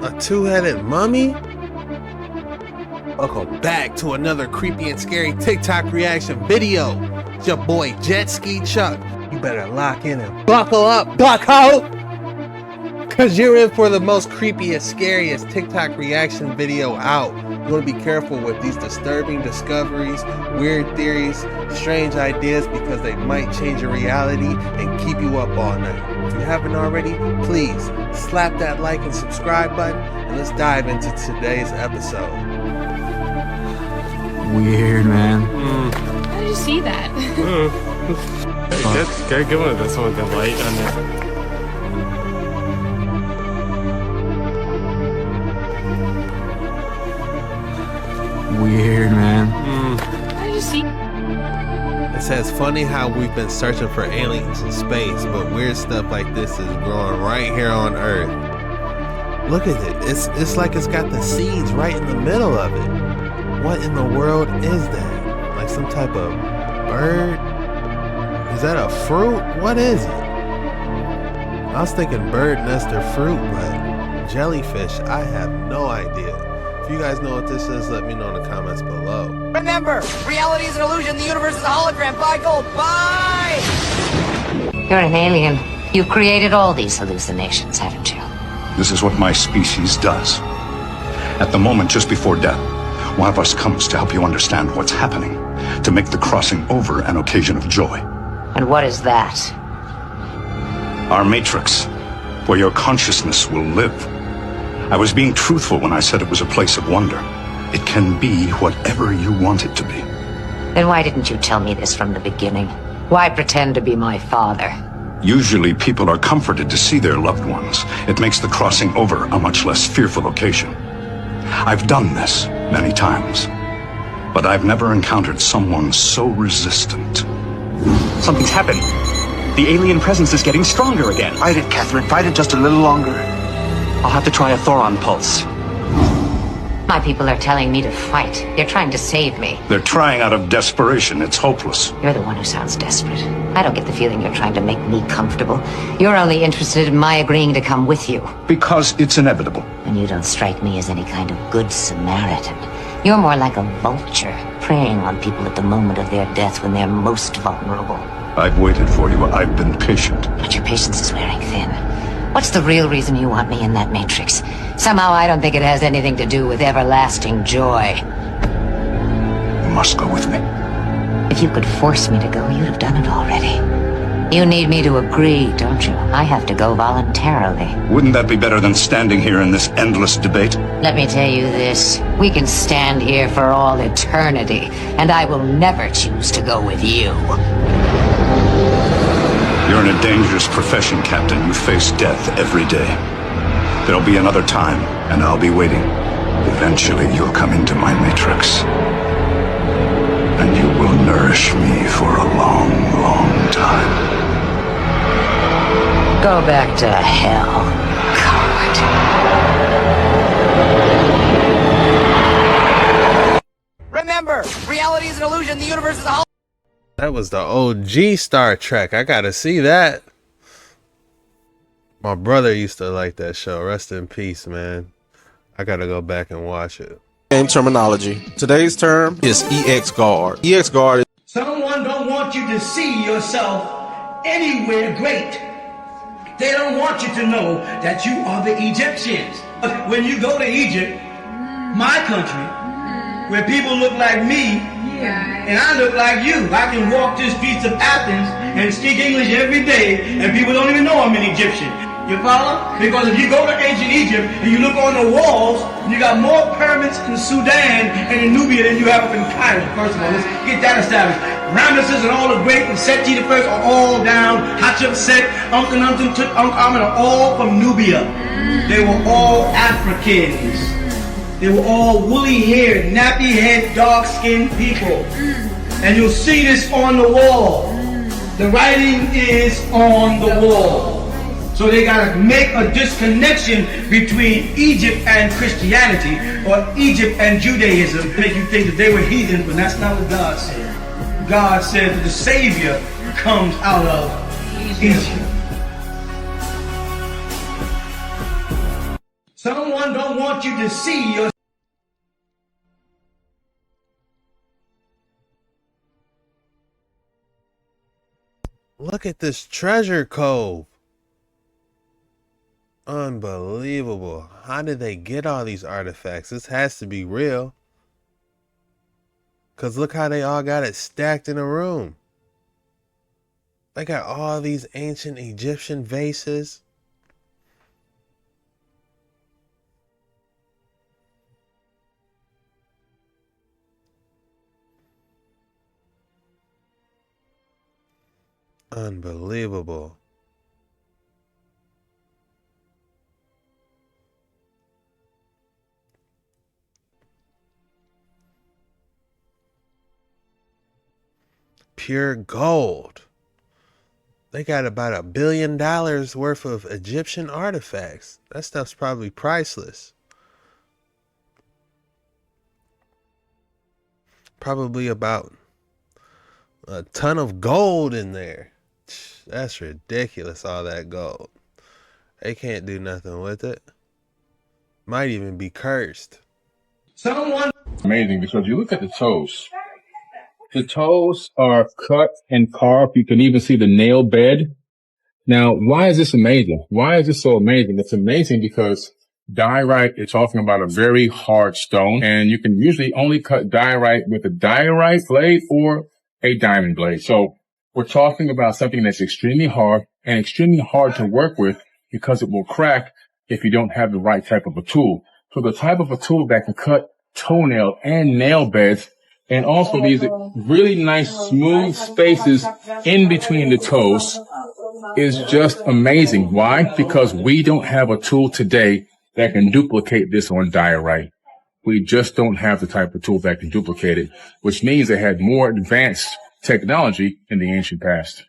A two-headed mummy? Welcome back to another creepy and scary TikTok reaction video. It's your boy JetskiChucK. You better lock in and buckle up, bucko! Cause you're in for the most creepiest, scariest TikTok reaction video out. You want to be careful with these disturbing discoveries, weird theories, strange ideas, because they might change your reality and keep you up all night. If you haven't already, please slap that like and subscribe button, and let's dive into today's episode. Weird, man. How did you see that? Get one of this one with the light on it. Weird, man. How did you see? It says, funny how we've been searching for aliens in space, but weird stuff like this is growing right here on Earth. Look at it. It's like it's got the seeds right in the middle of it. What in the world is that? Like some type of bird? Is that a fruit? What is it? I was thinking bird nest or fruit, but jellyfish, I have no idea. If you guys know what this is, let me know in the comments below. Remember, reality is an illusion, the universe is a hologram. Bye, gold, bye! You're an alien. You created all these hallucinations, haven't you? This is what my species does. At the moment just before death, one of us comes to help you understand what's happening, to make the crossing over an occasion of joy. And what is that? Our matrix, where your consciousness will live. I was being truthful when I said it was a place of wonder. It can be whatever you want it to be. Then why didn't you tell me this from the beginning? Why pretend to be my father? Usually people are comforted to see their loved ones. It makes the crossing over a much less fearful occasion. I've done this many times, but I've never encountered someone so resistant. Something's happened. The alien presence is getting stronger again. Fight it, Catherine. Fight it just a little longer. I'll have to try a Thoron pulse. My people are telling me to fight. They're trying to save me. They're trying out of desperation. It's hopeless. You're the one who sounds desperate. I don't get the feeling you're trying to make me comfortable. You're only interested in my agreeing to come with you. Because it's inevitable. And you don't strike me as any kind of good Samaritan. You're more like a vulture, preying on people at the moment of their death when they're most vulnerable. I've waited for you. I've been patient. But your patience is wearing thin. What's the real reason you want me in that matrix? Somehow I don't think it has anything to do with everlasting joy. You must go with me. If you could force me to go, you'd have done it already. You need me to agree, don't you? I have to go voluntarily. Wouldn't that be better than standing here in this endless debate? Let me tell you this. We can stand here for all eternity, and I will never choose to go with you. You're in a dangerous profession, Captain. You face death every day. There'll be another time, and I'll be waiting. Eventually, you'll come into my matrix. And you will nourish me for a long, long time. Go back to hell, coward. Remember, reality is an illusion, the universe is a hologram. That was the OG Star Trek. I gotta see that. My brother used to like that show. Rest in peace, man. I gotta go back and watch it. Game terminology. Today's term is EX guard. EX guard is someone don't want you to see yourself anywhere great. They don't want you to know that you are the Egyptians. When you go to Egypt, my country, where people look like me, and I look like you. I can walk the streets of Athens and speak English every day, and people don't even know I'm an Egyptian. You follow? Because if you go to ancient Egypt and you look on the walls, you got more pyramids in Sudan and in Nubia than you have up in Cairo. First of all, let's get that established. Ramesses and all the great, and Seti the first are all down. Hatshepsut, Ankhenaten, Tutankhamun are all from Nubia. They were all Africans. They were all woolly-haired, nappy-head, dark-skinned people. And you'll see this on the wall. The writing is on the wall. So they gotta make a disconnection between Egypt and Christianity, or Egypt and Judaism, to make you think that they were heathens, but that's not what God said. God said that the Savior comes out of Egypt. Someone don't want you to see your Look at this treasure cove. Unbelievable. How did they get all these artifacts? This has to be real. Because look how they all got it stacked in a room. They got all these ancient Egyptian vases. Unbelievable. Pure gold. They got about $1 billion worth of Egyptian artifacts. That stuff's probably priceless. Probably about a ton of gold in there. That's ridiculous, all that gold. They can't do nothing with it. Might even be cursed. someone Amazing, because you look at the toes. The toes are cut and carved. You can even see the nail bed. Now, why is this amazing? Why is this so amazing? It's amazing because diorite is talking about a very hard stone, and you can usually only cut diorite with a diorite blade or a diamond blade. So we're talking about something that's extremely hard and extremely hard to work with because it will crack if you don't have the right type of a tool. So the type of a tool that can cut toenail and nail beds, and also these really nice smooth spaces in between the toes, is just amazing. Why? Because we don't have a tool today that can duplicate this on diorite. We just don't have the type of tool that can duplicate it, which means they had more advanced technology in the ancient past.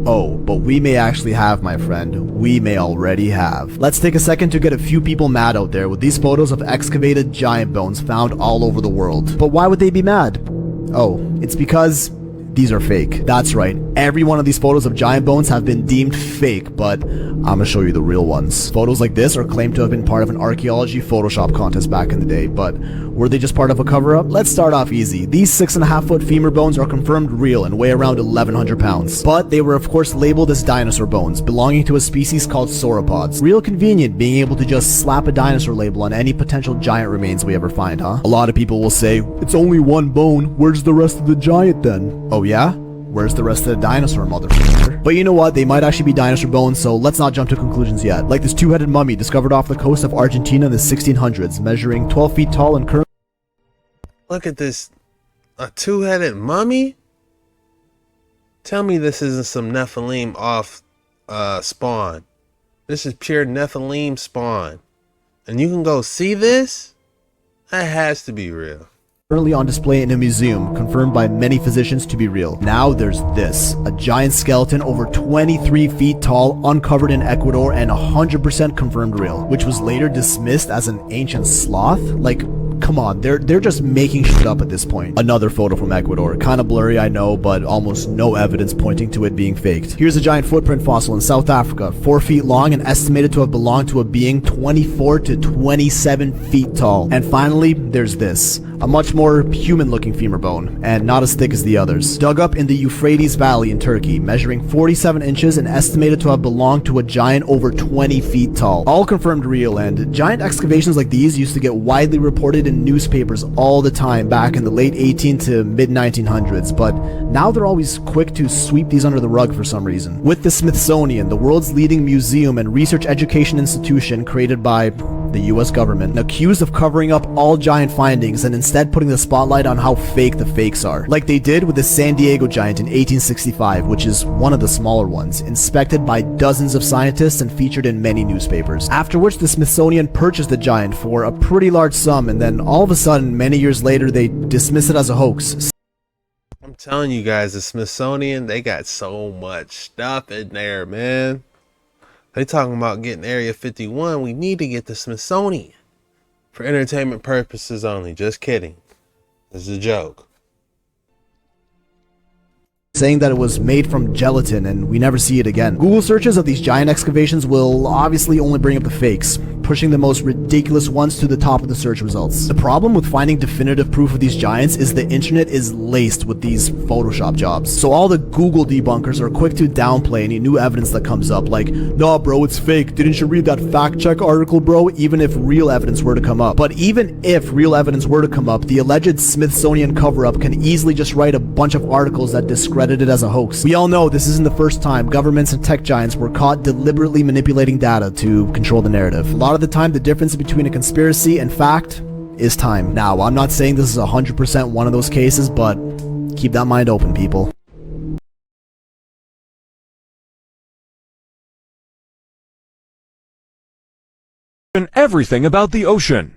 Oh, but we may actually have, my friend. We may already have. Let's take a second to get a few people mad out there with these photos of excavated giant bones found all over the world. But why would they be mad? Oh, it's because these are fake. That's right. Every one of these photos of giant bones have been deemed fake, but I'm gonna show you the real ones. Photos like this are claimed to have been part of an archaeology Photoshop contest back in the day, but were they just part of a cover-up? Let's start off easy. These 6.5-foot femur bones are confirmed real and weigh around 1,100 pounds. But they were of course labeled as dinosaur bones, belonging to a species called sauropods. Real convenient being able to just slap a dinosaur label on any potential giant remains we ever find, huh? A lot of people will say, it's only one bone, where's the rest of the giant then? Oh yeah? Where's the rest of the dinosaur, motherfucker? But you know what? They might actually be dinosaur bones, so let's not jump to conclusions yet. Like this two-headed mummy discovered off the coast of Argentina in the 1600s, measuring 12 feet tall and currently... Look at this. A two-headed mummy? Tell me this isn't some Nephilim off spawn. This is pure Nephilim spawn. And you can go see this? That has to be real. Currently on display in a museum, confirmed by many physicians to be real. Now there's this, a giant skeleton over 23 feet tall, uncovered in Ecuador and 100% confirmed real, which was later dismissed as an ancient sloth. Like, come on, they're just making shit up at this point. Another photo from Ecuador, kinda blurry I know, but almost no evidence pointing to it being faked. Here's a giant footprint fossil in South Africa, 4 feet long and estimated to have belonged to a being 24 to 27 feet tall. And finally, there's this, a much more human-looking femur bone, and not as thick as the others. Dug up in the Euphrates Valley in Turkey, measuring 47 inches and estimated to have belonged to a giant over 20 feet tall. All confirmed real, and giant excavations like these used to get widely reported in newspapers all the time back in the late 18 to mid 1900s, but now they're always quick to sweep these under the rug for some reason. With the Smithsonian, the world's leading museum and research education institution created by the US government, accused of covering up all giant findings and instead putting the spotlight on how fake the fakes are. Like they did with the San Diego giant in 1865, which is one of the smaller ones, inspected by dozens of scientists and featured in many newspapers. After which the Smithsonian purchased the giant for a pretty large sum, and then all of a sudden, many years later, they dismiss it as a hoax. I'm telling you guys, the Smithsonian, they got so much stuff in there, man. They talking about getting Area 51. We need to get the Smithsonian. For entertainment purposes only. Just kidding. This is a joke. saying that it was made from gelatin and we never see it again. Google searches of these giant excavations will obviously only bring up the fakes, pushing the most ridiculous ones to the top of the search results. The problem with finding definitive proof of these giants is the internet is laced with these Photoshop jobs. So all the Google debunkers are quick to downplay any new evidence that comes up, like, nah bro, it's fake, didn't you read that fact check article bro, even if real evidence were to come up. But even if real evidence were to come up, the alleged Smithsonian cover-up can easily just write a bunch of articles that discredit it as a hoax. We all know this isn't the first time governments and tech giants were caught deliberately manipulating data to control the narrative. A lot of the time, the difference between a conspiracy and fact is time. Now, I'm not saying this is 100% one of those cases, but keep that mind open, people. Everything about the ocean.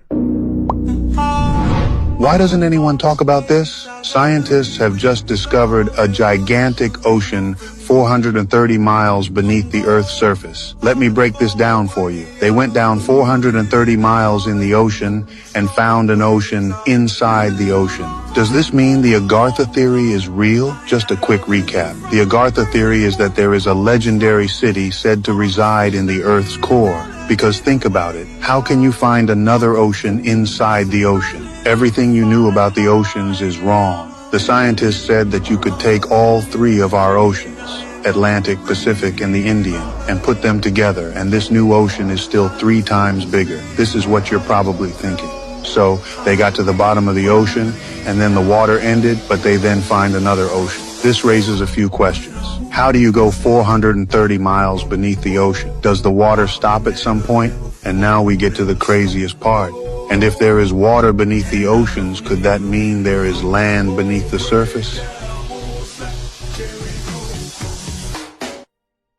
Why doesn't anyone talk about this? Scientists have just discovered a gigantic ocean 430 miles beneath the Earth's surface. Let me break this down for you. They went down 430 miles in the ocean and found an ocean inside the ocean. Does this mean the Agartha theory is real? Just a quick recap. The Agartha theory is that there is a legendary city said to reside in the Earth's core. Because think about it, how can you find another ocean inside the ocean? Everything you knew about the oceans is wrong. The scientists said that you could take all three of our oceans, Atlantic, Pacific, and the Indian, and put them together, and this new ocean is still 3 times bigger. This is what you're probably thinking. So they got to the bottom of the ocean, and then the water ended, but they then find another ocean. This raises a few questions. How do you go 430 miles beneath the ocean? Does the water stop at some point? And now we get to the craziest part. And if there is water beneath the oceans, could that mean there is land beneath the surface?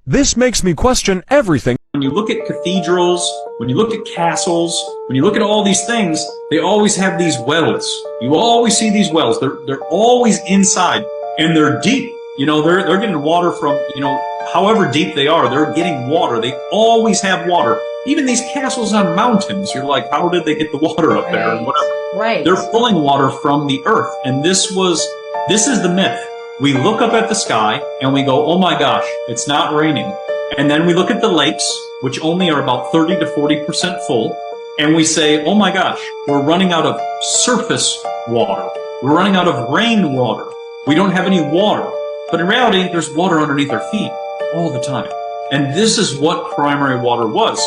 This makes me question everything. When you look at cathedrals, when you look at castles, when you look at all these things, they always have these wells. You always see these wells. They're always inside, and they're deep. You know, they're getting water from, you know, however deep they are, they're getting water. They always have water. Even these castles on mountains, you're like, how did they get the water up there and whatever? Right. They're pulling water from the earth. And this is the myth. We look up at the sky and we go, oh my gosh, it's not raining. And then we look at the lakes, which only are about 30 to 40% full. And we say, oh my gosh, we're running out of surface water. We're running out of rainwater. We don't have any water. But in reality, there's water underneath our feet all the time. And this is what primary water was.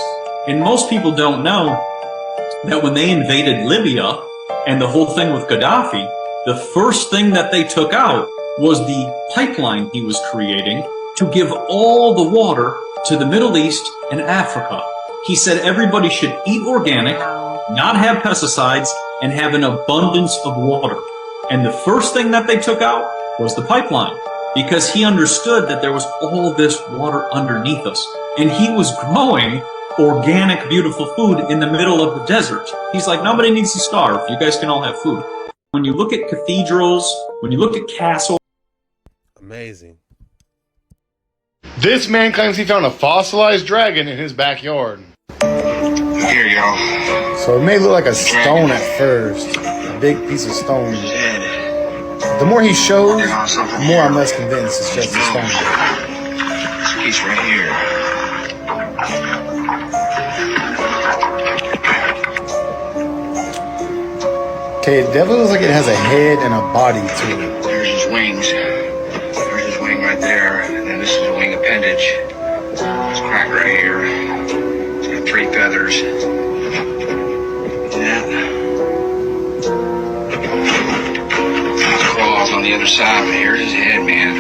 And most people don't know that when they invaded Libya and the whole thing with Gaddafi, the first thing that they took out was the pipeline he was creating to give all the water to the Middle East and Africa. He said everybody should eat organic, not have pesticides, and have an abundance of water. And the first thing that they took out was the pipeline, because he understood that there was all this water underneath us. And he was growing organic, beautiful food in the middle of the desert. He's like, nobody needs to starve. You guys can all have food. When you look at cathedrals, when you look at castles. Amazing. This man claims he found a fossilized dragon in his backyard. Here, y'all. So it may look like a stone at first. A big piece of stone. The more he shows, the more I'm less convinced it's just a stone. This piece right here. Okay, it definitely looks like it has a head and a body to it. There's his wings. There's his wing right there. And then this is a wing appendage. It's cracked right here. It's got 3 feathers. Yeah. His claws on the other side. But here's his head, man.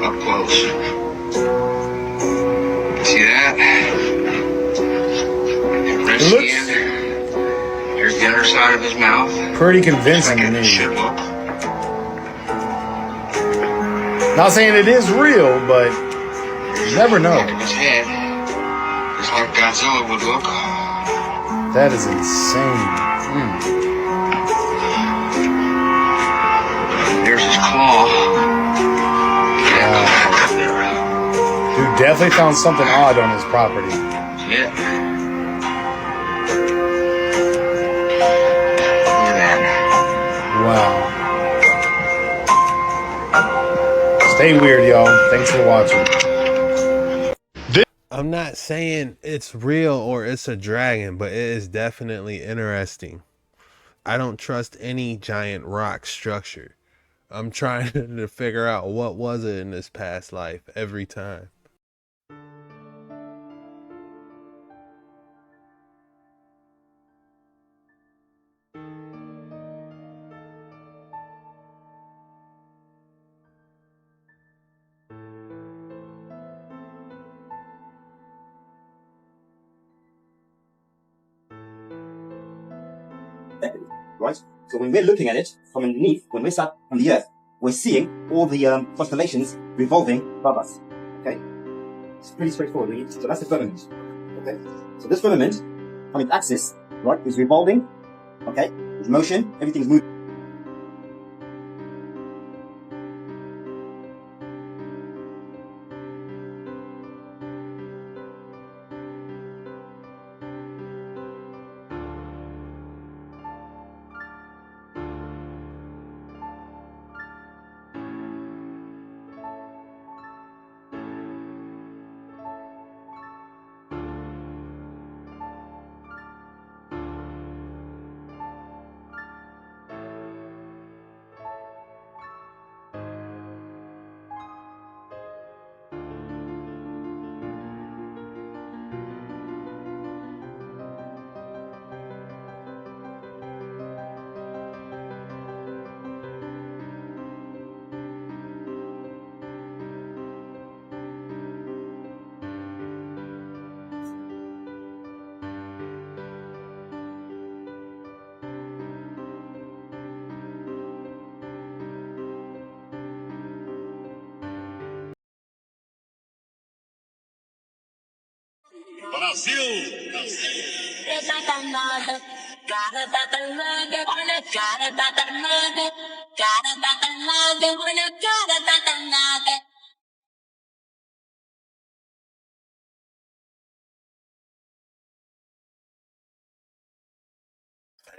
Up close. See that? It looks Here's the underside of his mouth. pretty convincing to me. Not saying it is real, but you never know. His head, just like Godzilla would look. That is insane. There's his claw. Dude definitely found something odd on his property. Yeah. Wow. Stay weird, y'all. Thanks for watching. I'm not saying it's real or it's a dragon, but it is definitely interesting. I don't trust any giant rock structure. I'm trying to figure out what was it in this past life every time. Right? So when we're looking at it from underneath, when we're sat on the Earth, we're seeing all the constellations revolving above us. Okay? It's pretty straightforward. So that's the firmament. Okay? So this firmament, on its axis, right, is revolving. Okay? There's motion, everything's moving.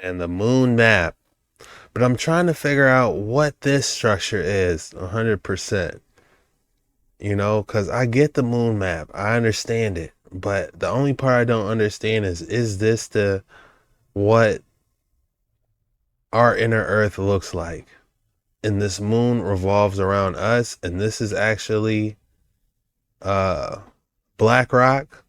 And the moon map. But I'm trying to figure out what this structure is 100%. You know, because I get the moon map. I understand it. But the only part I don't understand is this what our inner earth looks like? And this moon revolves around us, and this is actually black rock?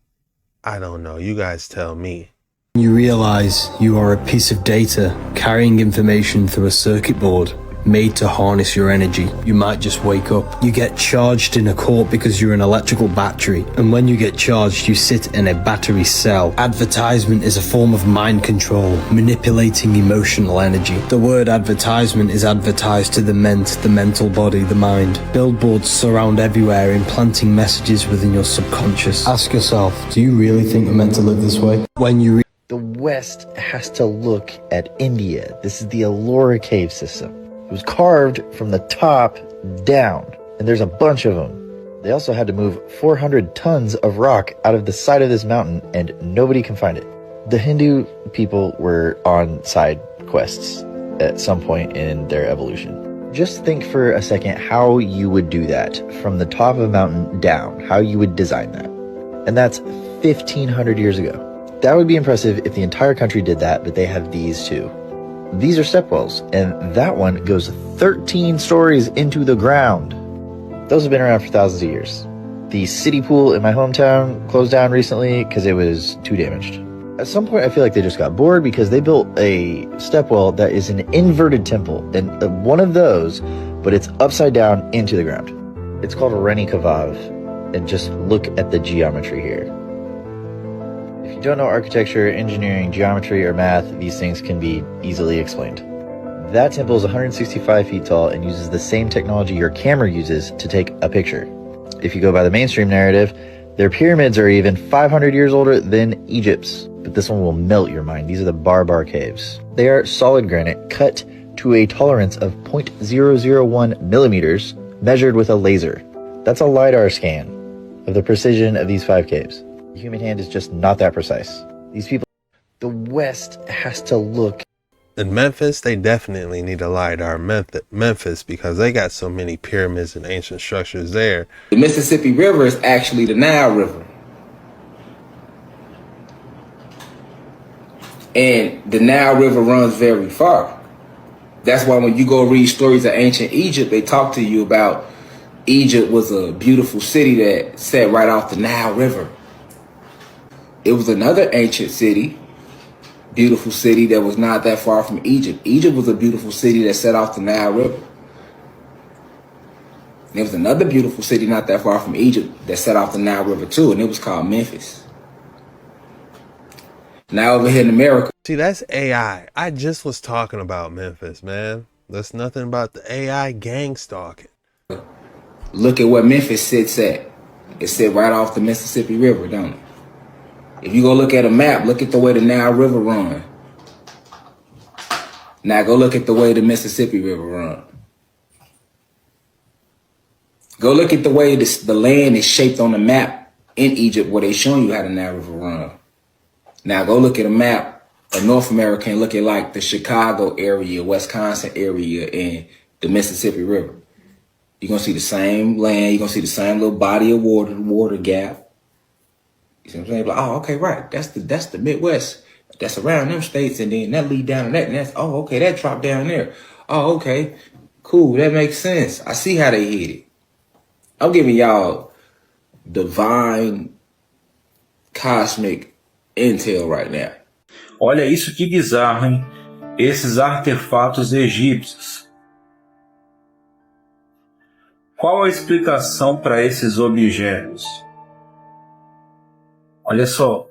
I don't know. You guys tell me. You realize you are a piece of data carrying information through a circuit board made to harness your energy. You might just wake up. You get charged in a court because you're an electrical battery, and when you get charged, you sit in a battery cell. Advertisement is a form of mind control, manipulating emotional energy. The word advertisement is advertised to the mental body, the mind. Billboards surround everywhere, implanting messages within your subconscious. Ask yourself, do you really think you're meant to live this way? When you the West has to look at India. This is the Ellora cave system. It was carved from the top down, and there's a bunch of them. They also had to move 400 tons of rock out of the side of this mountain, and nobody can find it. The Hindu people were on side quests at some point in their evolution. Just think for a second how you would do that from the top of a mountain down, how you would design that. And that's 1,500 years ago. That would be impressive if the entire country did that, but they have these two. These are stepwells, and that one goes 13 stories into the ground. Those have been around for thousands of years. The city pool in my hometown closed down recently because it was too damaged. At some point, I feel like they just got bored because they built a stepwell that is an inverted temple, and one of those, but it's upside down into the ground. It's called a Reni Kavav, and just look at the geometry here. If you don't know architecture, engineering, geometry, or math, these things can be easily explained. That temple is 165 feet tall and uses the same technology your camera uses to take a picture. If you go by the mainstream narrative, their pyramids are even 500 years older than Egypt's. But this one will melt your mind. These are the Barbar caves. They are solid granite cut to a tolerance of 0.001 millimeters, measured with a laser. That's a LiDAR scan of the precision of these 5 caves. The human hand is just not that precise. These people, the West has to look. In Memphis, they definitely need a LiDAR Memphis because they got so many pyramids and ancient structures there. The Mississippi River is actually the Nile River. And the Nile River runs very far. That's why when you go read stories of ancient Egypt, they talk to you about Egypt was a beautiful city that sat right off the Nile River. It was another ancient city, beautiful city that was not that far from Egypt. Egypt was a beautiful city that sat off the Nile River. There was another beautiful city not that far from Egypt that sat off the Nile River too, and it was called Memphis. Now over here in America. See, that's AI. I just was talking about Memphis, man. That's nothing about the AI gang stalking. Look at where Memphis sits at. It sits right off the Mississippi River, don't it? If you go look at a map, look at the way the Nile River runs. Now go look at the way the Mississippi River runs. Go look at the way the land is shaped on the map in Egypt where they showing you how the Nile River runs. Now go look at a map of North America and look at like the Chicago area, Wisconsin area, and the Mississippi River. You're going to see the same land. You're going to see the same little body of water gap. You see what I'm saying? Like, oh, okay, right. That's the Midwest. That's around them states, and then that lead down to that, and that's, oh, okay, that dropped down there. Oh, okay, cool, that makes sense. I see how they hit it. I'm giving y'all divine, cosmic intel right now. Olha isso que bizarro, hein? Esses artefatos egípcios. Qual a explicação para esses objetos? Olha só.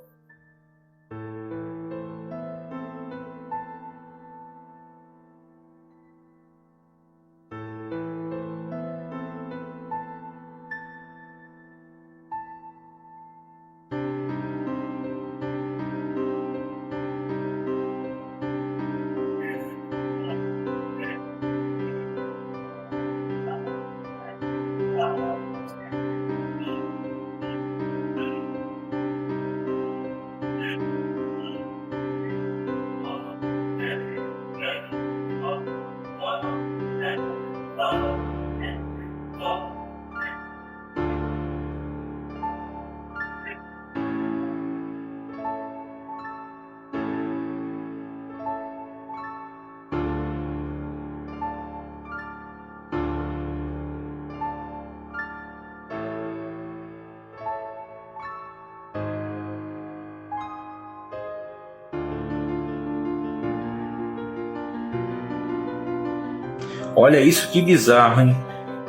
Olha isso que bizarro, hein?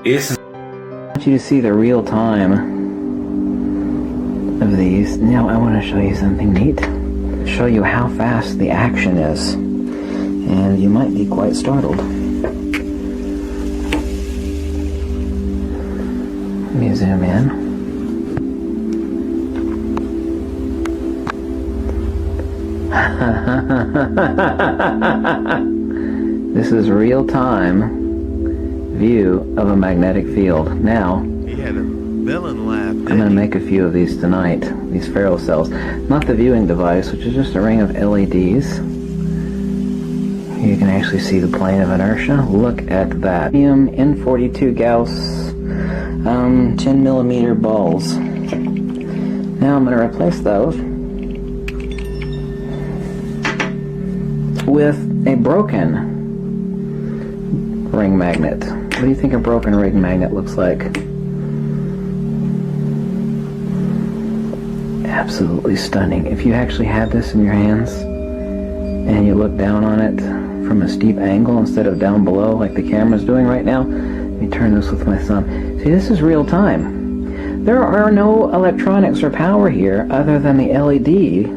Esses. I want you to see the real time of these. Now I want to show you something neat. Show you how fast the action is. And you might be quite startled. Let me zoom in. This is real-time view of a magnetic field. Now, He had a villain laugh. I'm going to make a few of these tonight, these ferrocells. Not the viewing device, which is just a ring of LEDs. You can actually see the plane of inertia. Look at that. N42 Gauss 10 millimeter balls. Now I'm going to replace those with a broken ring magnet. What do you think a broken ring magnet looks like? Absolutely stunning. If you actually had this in your hands and you look down on it from a steep angle instead of down below like the camera's doing right now, let me turn this with my thumb. See, this is real time. There are no electronics or power here other than the LED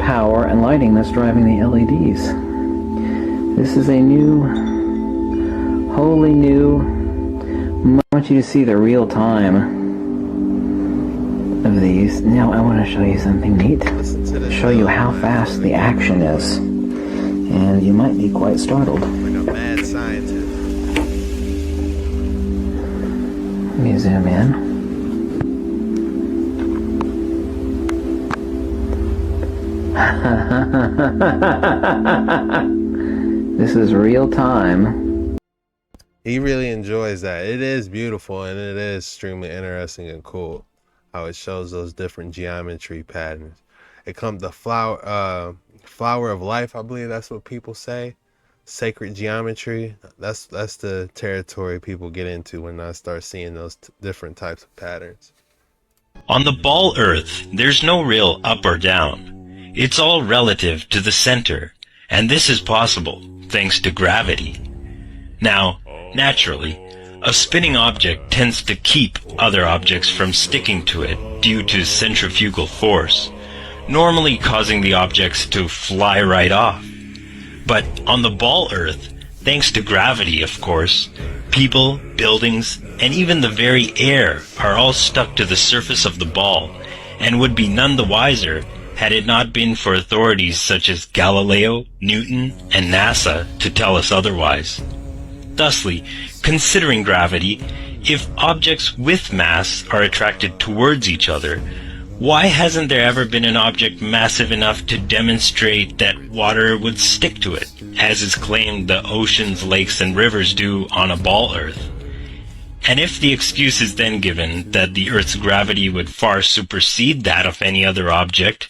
power and lighting that's driving the LEDs. This is a new, wholly new. I want you to see the real time of these. Now I want to show you something neat. Show you how fast the action is. And you might be quite startled. Like a mad scientist. Let me zoom in. This is real time. He really enjoys that. It is beautiful and it is extremely interesting and cool how it shows those different geometry patterns. It comes the flower of life, I believe that's what people say. Sacred geometry. That's the territory people get into when I start seeing those different types of patterns. On the ball Earth, there's no real up or down. It's all relative to the center, and this is possible thanks to gravity. Now, naturally, a spinning object tends to keep other objects from sticking to it due to centrifugal force, normally causing the objects to fly right off. But on the ball Earth, thanks to gravity, of course, people, buildings, and even the very air are all stuck to the surface of the ball, and would be none the wiser had it not been for authorities such as Galileo, Newton, and NASA to tell us otherwise. Thusly, considering gravity, if objects with mass are attracted towards each other, why hasn't there ever been an object massive enough to demonstrate that water would stick to it, as is claimed the oceans, lakes, and rivers do on a ball Earth? And if the excuse is then given that the Earth's gravity would far supersede that of any other object,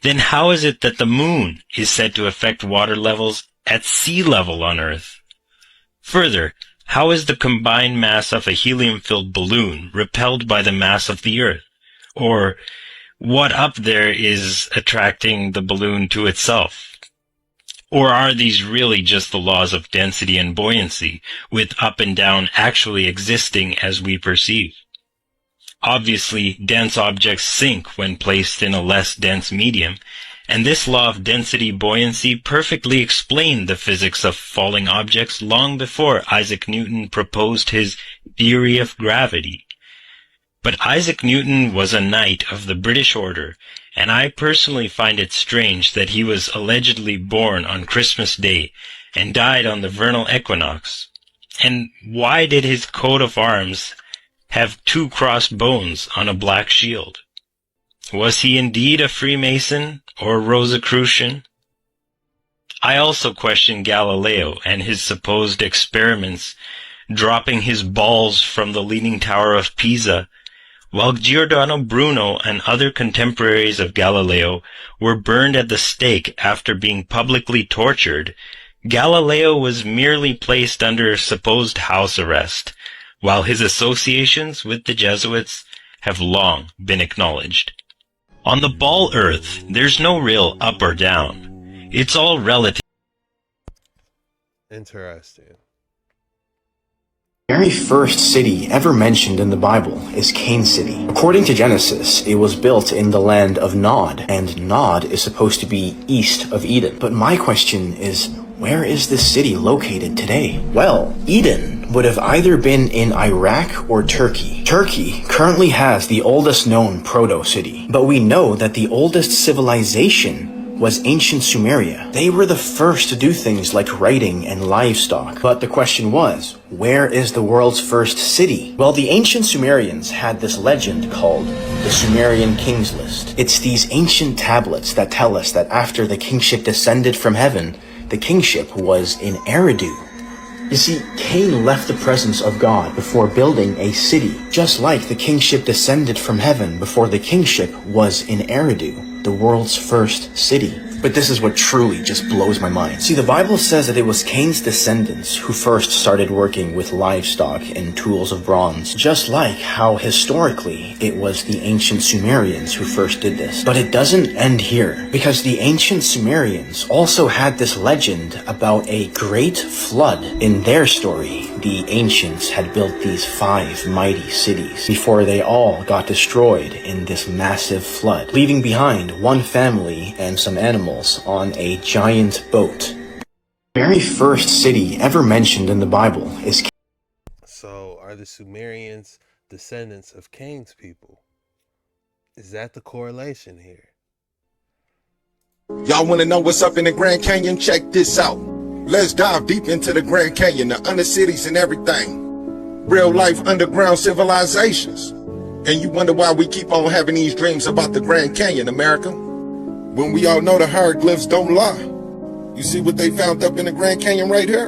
then how is it that the moon is said to affect water levels at sea level on Earth? Further, how is the combined mass of a helium-filled balloon repelled by the mass of the Earth? Or what up there is attracting the balloon to itself? Or are these really just the laws of density and buoyancy, with up and down actually existing as we perceive? Obviously, dense objects sink when placed in a less dense medium, and this law of density buoyancy perfectly explained the physics of falling objects long before Isaac Newton proposed his theory of gravity. But Isaac Newton was a knight of the British Order, and I personally find it strange that he was allegedly born on Christmas Day and died on the vernal equinox. And why did his coat of arms have 2 crossed bones on a black shield? Was he indeed a Freemason or Rosicrucian? I also question Galileo and his supposed experiments, dropping his balls from the Leaning Tower of Pisa, while Giordano Bruno and other contemporaries of Galileo were burned at the stake after being publicly tortured. Galileo was merely placed under supposed house arrest, while his associations with the Jesuits have long been acknowledged. On the ball Earth, there's no real up or down. It's all relative. Interesting. The very first city ever mentioned in the Bible is Cain City. According to Genesis, it was built in the land of Nod, and Nod is supposed to be east of Eden. But my question is, where is this city located today? Well, Eden would have either been in Iraq or Turkey. Turkey currently has the oldest known proto-city, but we know that the oldest civilization was ancient Sumeria. They were the first to do things like writing and livestock. But the question was, where is the world's first city? Well, the ancient Sumerians had this legend called the Sumerian King's List. It's these ancient tablets that tell us that after the kingship descended from heaven, the kingship was in Eridu. You see, Cain left the presence of God before building a city, just like the kingship descended from heaven before the kingship was in Eridu, the world's first city. But this is what truly just blows my mind. See, the Bible says that it was Cain's descendants who first started working with livestock and tools of bronze, just like how historically it was the ancient Sumerians who first did this. But it doesn't end here, because the ancient Sumerians also had this legend about a great flood. In their story, the ancients had built these 5 mighty cities before they all got destroyed in this massive flood, leaving behind one family and some animals on a giant boat. The very first city ever mentioned in the Bible is Cain. So are the Sumerians descendants of Cain's people? Is that the correlation here? Y'all want to know what's up in the Grand Canyon? Check this out. Let's dive deep into the Grand Canyon, the undercities and everything. Real life underground civilizations. And you wonder why we keep on having these dreams about the Grand Canyon, America? when we all know the hieroglyphs don't lie. You see what they found up in the Grand Canyon right here?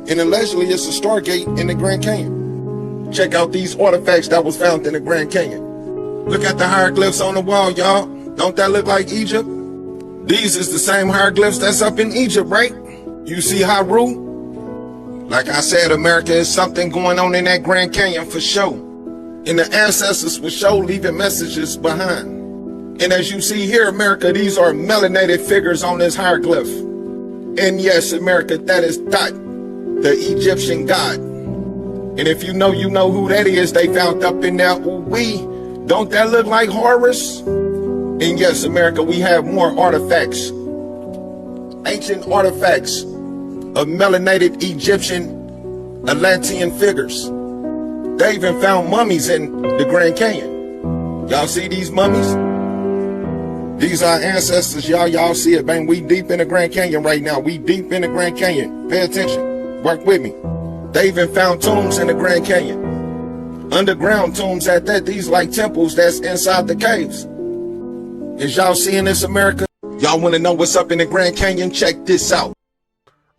And allegedly it's a Stargate in the Grand Canyon. Check out these artifacts that was found in the Grand Canyon. Look at the hieroglyphs on the wall, y'all. Don't that look like Egypt? These is the same hieroglyphs that's up in Egypt, right? You see Haru? Like I said, America is something going on in that Grand Canyon for sure. And the ancestors for sure leaving messages behind. And as you see here, America, these are melanated figures on this hieroglyph. And yes, America, that is Thoth, the Egyptian god. And if you know who that is, they found up in there. Ooh-wee, don't that look like Horus? And yes, America, we have more artifacts. Ancient artifacts of melanated Egyptian Atlantean figures. They even found mummies in the Grand Canyon. Y'all see these mummies? These are ancestors, y'all. Y'all see it, man. We deep in the Grand Canyon right now. We deep in the Grand Canyon. Pay attention. Work with me. They even found tombs in the Grand Canyon. Underground tombs at that. These like temples that's inside the caves. Is y'all seeing this, America? Y'all want to know what's up in the Grand Canyon? Check this out.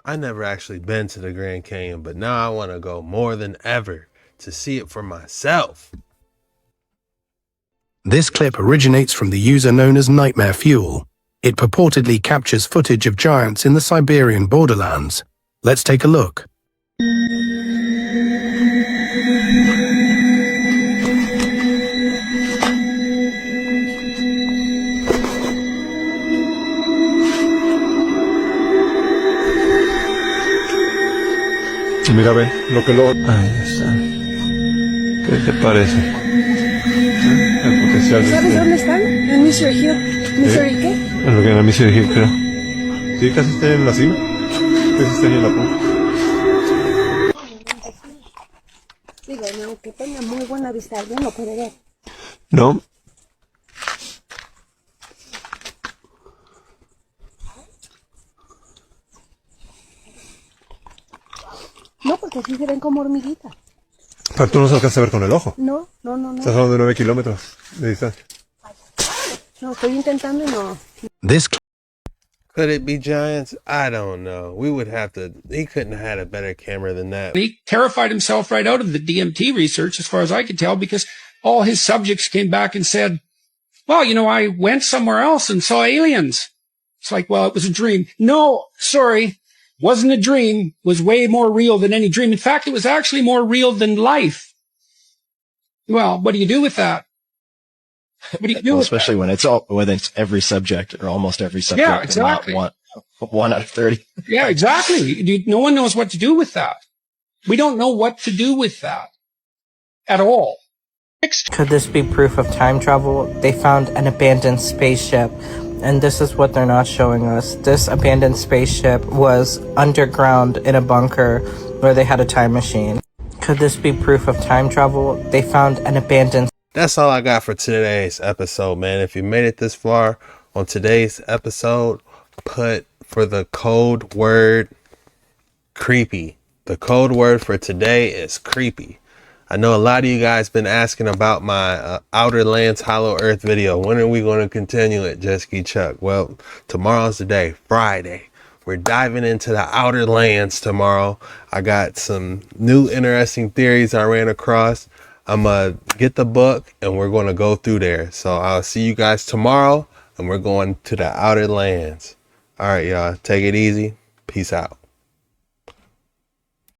I never actually been to the Grand Canyon, but now I want to go more than ever to see it for myself. This clip originates from the user known as Nightmare Fuel. It purportedly captures footage of giants in the Siberian borderlands. Let's take a look. Mira, ve, lo que lo... Ahí está. ¿Qué te parece? El potencial de ¿Sabes dónde están? En Mystery Hill. ¿Mystery qué? En lo que en la Mystery Hill, creo. Sí, casi está en la cima. Casi está ahí en la punta. Digo, aunque tenga muy buena vista, yo no puedo ver. No. No, porque sí se ven como hormiguitas. Pero tú no se alcanza a ver con el ojo. No. Estás hablando de 9 kilómetros de distancia. No, estoy intentando y no. This Could it be giants? I don't know. We would have to... He couldn't have had a better camera than that. He terrified himself right out of the DMT research, as far as I could tell, because all his subjects came back and said, well, you know, I went somewhere else and saw aliens. It's like, well, it was a dream. No, sorry. Wasn't a dream, was way more real than any dream. In fact, it was actually more real than life. Well, what do you do with that? What do you do with especially that? when it's every subject or almost every subject. Yeah, exactly. And not one out of 30. Yeah, exactly. No one knows what to do with that. We don't know what to do with that at all. Could this be proof of time travel? They found an abandoned spaceship. And this is what they're not showing us. This abandoned spaceship was underground in a bunker where they had a time machine. Could this be proof of time travel? They found an abandoned... That's all I got for today's episode, man. If you made it this far on today's episode, put for the code word creepy. The code word for today is creepy. I know a lot of you guys been asking about my Outer Lands Hollow Earth video. When are we going to continue it, JetskiChucK? Well, tomorrow's the day, Friday. We're diving into the Outer Lands tomorrow. I got some new interesting theories I ran across. I'm going to get the book and we're going to go through there. So I'll see you guys tomorrow and we're going to the Outer Lands. All right, y'all. Take it easy. Peace out.